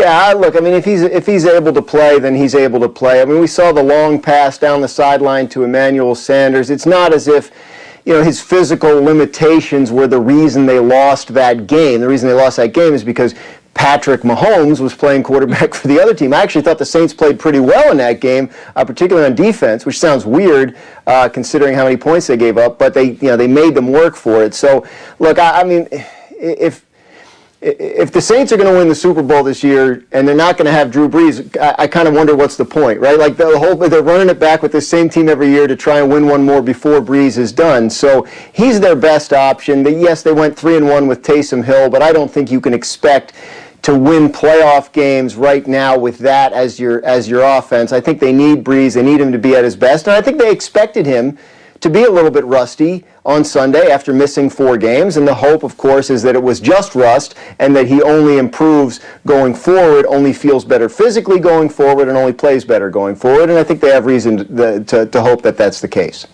Yeah, look, I mean, if he's able to play, then he's able to play. I mean, we saw the long pass down the sideline to Emmanuel Sanders. It's not as if, his physical limitations were the reason they lost that game. The reason they lost that game is because Patrick Mahomes was playing quarterback for the other team. I actually thought the Saints played pretty well in that game, particularly on defense, which sounds weird considering how many points they gave up, but they made them work for it. So, look, I mean, if the Saints are going to win the Super Bowl this year and they're not going to have Drew Brees, I kind of wonder what's the point, right? Like they're running it back with the same team every year to try and win one more before Brees is done. So he's their best option. Yes, they went 3-1 with Taysom Hill, but I don't think you can expect to win playoff games right now with that as your offense. I think they need Brees. They need him to be at his best, and I think they expected him to be a little bit rusty on Sunday after missing 4 games, and the hope, of course, is that it was just rust and that he only improves going forward, only feels better physically going forward, and only plays better going forward, and I think they have reason to hope that that's the case.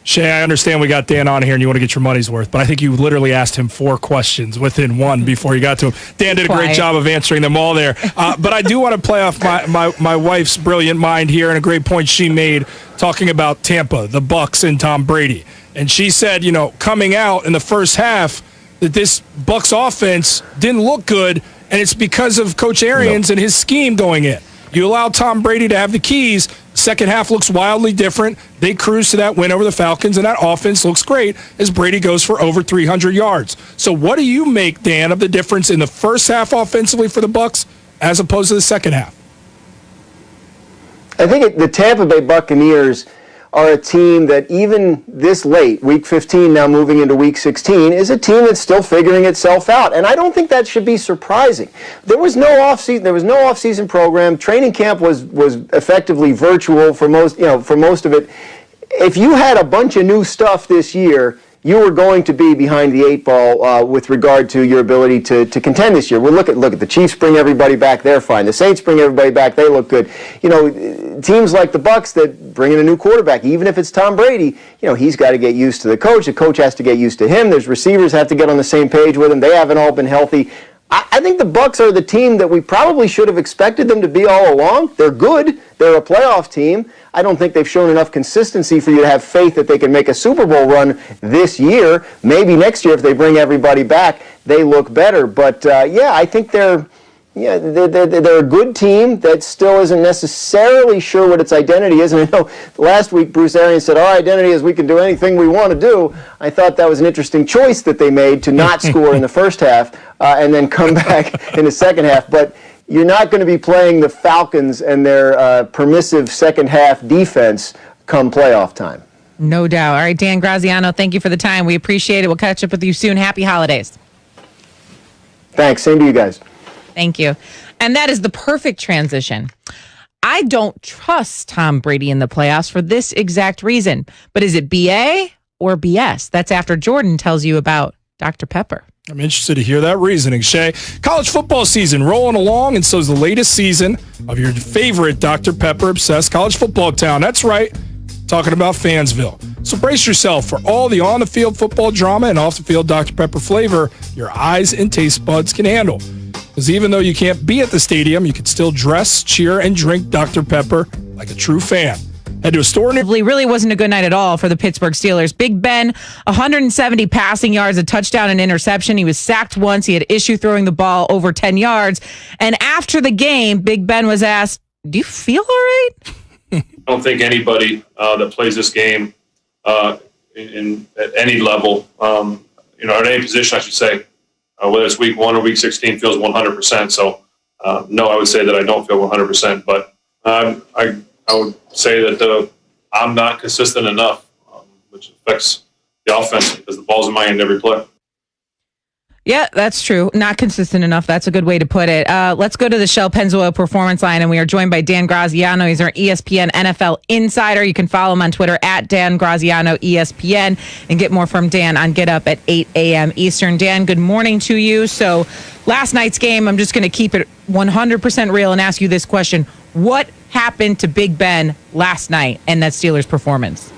Shay, I understand we got Dan on here and you want to get your money's worth, but I think you literally asked him 4 questions within one before you got to him. Dan did a great job of answering them all there. But I do want to play off my wife's brilliant mind here and a great point she made talking about Tampa, the Bucs, and Tom Brady. And she said, coming out in the first half that this Bucs offense didn't look good, and it's because of Coach Arians and his scheme going in. You allow Tom Brady to have the keys. Second half looks wildly different. They cruise to that win over the Falcons, and that offense looks great as Brady goes for over 300 yards. So what do you make, Dan, of the difference in the first half offensively for the Bucs as opposed to the second half? I think the Tampa Bay Buccaneers are a team that even this late, Week 15 now moving into Week 16, is a team that's still figuring itself out. And I don't think that should be surprising. There was no offseason. There was no offseason program. Training camp was effectively virtual for most of it. If you had a bunch of new stuff this year, you were going to be behind the 8 ball with regard to your ability to contend this year. Well, look at the Chiefs bring everybody back, they're fine. The Saints bring everybody back, they look good. Teams like the Bucs that bring in a new quarterback, even if it's Tom Brady, he's got to get used to the coach has to get used to him. There's receivers have to get on the same page with him. They haven't all been healthy. I think the Bucs are the team that we probably should have expected them to be all along. They're good. They're a playoff team. I don't think they've shown enough consistency for you to have faith that they can make a Super Bowl run this year. Maybe next year, if they bring everybody back, they look better. But I think they're a good team that still isn't necessarily sure what its identity is. And I know last week Bruce Arians said, our identity is we can do anything we want to do. I thought that was an interesting choice that they made to not score in the first half and then come back in the second half. But you're not going to be playing the Falcons and their permissive second half defense come playoff time. No doubt. All right, Dan Graziano, thank you for the time. We appreciate it. We'll catch up with you soon. Happy holidays. Thanks. Same to you guys. Thank you. And that is the perfect transition. I don't trust Tom Brady in the playoffs for this exact reason. But is it BA or BS? That's after Jordan tells you about Dr. Pepper. I'm interested to hear that reasoning, Shay. College football season rolling along, and so is the latest season of your favorite Dr. Pepper-obsessed college football town. That's right, talking about Fansville. So brace yourself for all the on-the-field football drama and off-the-field Dr. Pepper flavor your eyes and taste buds can handle. Because even though you can't be at the stadium, you can still dress, cheer, and drink Dr. Pepper like a true fan. Head to a store near. Really wasn't a good night at all for the Pittsburgh Steelers. Big Ben, 170 passing yards, a touchdown and interception. He was sacked once. He had issue throwing the ball over 10 yards. And after the game, Big Ben was asked, do you feel all right? I don't think anybody that plays this game at any level, at any position, I should say, whether it's week 1 or week 16, feels 100%. So, no, I would say that I don't feel 100%. But I would say that I'm not consistent enough, which affects the offense because the ball's in my hand every play. Yeah, that's true. Not consistent enough. That's a good way to put it. Let's go to the Shell Pennzoil Performance Line, and we are joined by Dan Graziano. He's our ESPN NFL insider. You can follow him on Twitter at Dan Graziano ESPN and get more from Dan on Get Up at 8 a.m. Eastern. Dan, good morning to you. So last night's game, I'm just going to keep it 100% real and ask you this question. What happened to Big Ben last night and that Steelers performance?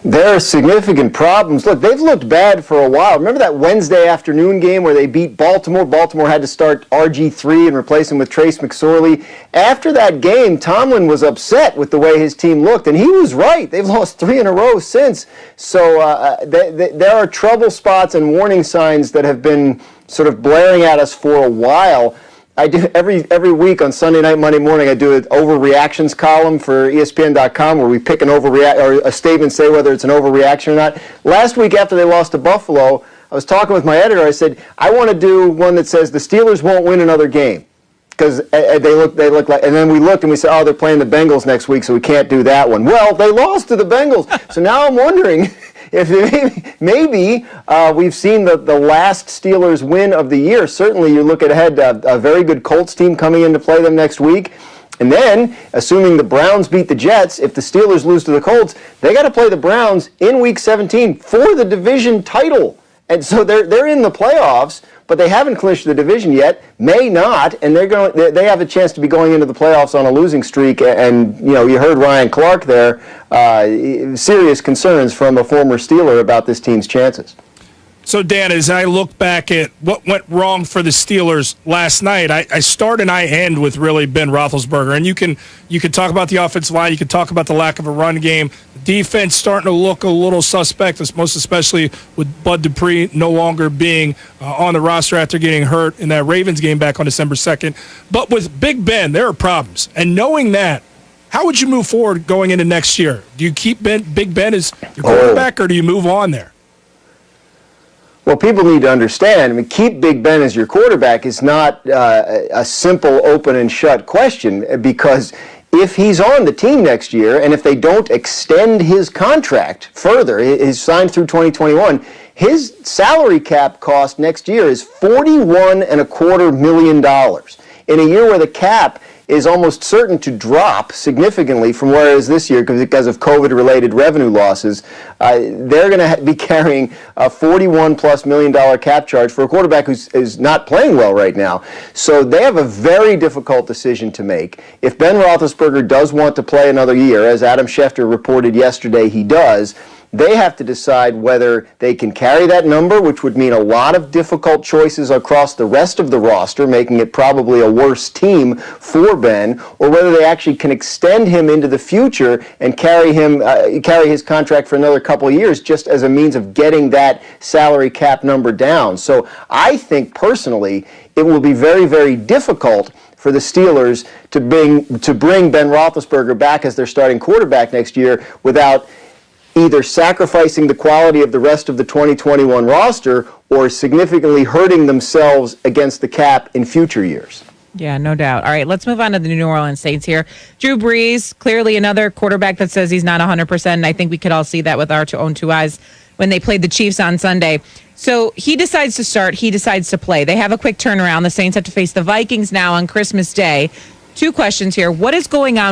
There are significant problems. Look, they've looked bad for a while. Remember that Wednesday afternoon game where they beat Baltimore? Baltimore had to start RG3 and replace him with Trace McSorley. After that game, Tomlin was upset with the way his team looked, and he was right. They've lost 3 in a row since. So there are trouble spots and warning signs that have been sort of blaring at us for a while. I do every week on Sunday night, Monday morning, I do an overreactions column for ESPN.com where we pick an or a statement, say whether it's an overreaction or not. Last week after they lost to Buffalo, I was talking with my editor. I said, I want to do one that says the Steelers won't win another game. Because they look like, and then we looked and we said, oh, they're playing the Bengals next week, so we can't do that one. Well, they lost to the Bengals. So now I'm wondering if maybe we've seen the last Steelers win of the year. Certainly you look ahead, a very good Colts team coming in to play them next week. And then, assuming the Browns beat the Jets, if the Steelers lose to the Colts, they got to play the Browns in Week 17 for the division title. And so they're in the playoffs, but they haven't clinched the division yet, may not, and they have a chance to be going into the playoffs on a losing streak. And you heard Ryan Clark there, serious concerns from a former Steeler about this team's chances. So, Dan, as I look back at what went wrong for the Steelers last night, I start and I end with really Ben Roethlisberger. And you can talk about the offensive line. You can talk about the lack of a run game. The defense starting to look a little suspect, most especially with Bud Dupree no longer being on the roster after getting hurt in that Ravens game back on December 2nd. But with Big Ben, there are problems. And knowing that, how would you move forward going into next year? Do you keep Big Ben as your quarterback, or do you move on there? Well, people need to understand, keep Big Ben as your quarterback is not a simple open and shut question, because if he's on the team next year and if they don't extend his contract further, he's signed through 2021, his salary cap cost next year is $41.25 million. In a year where the cap is almost certain to drop significantly from where it is this year because of COVID-related revenue losses, they're going to be carrying a $41+ million cap charge for a quarterback who's not playing well right now. So they have a very difficult decision to make. If Ben Roethlisberger does want to play another year, as Adam Schefter reported yesterday he does, they have to decide whether they can carry that number, which would mean a lot of difficult choices across the rest of the roster, making it probably a worse team for Ben, or whether they actually can extend him into the future and carry his contract for another couple of years just as a means of getting that salary cap number down. So I think personally it will be very, very difficult for the Steelers to bring Ben Roethlisberger back as their starting quarterback next year without either sacrificing the quality of the rest of the 2021 roster or significantly hurting themselves against the cap in future years. Yeah, no doubt. All right, let's move on to the New Orleans Saints here. Drew Brees, clearly another quarterback that says he's not 100%, and I think we could all see that with our own two eyes when they played the Chiefs on Sunday. So he decides to start, he decides to play. They have a quick turnaround. The Saints have to face the Vikings now on Christmas Day. Two questions here. What is going on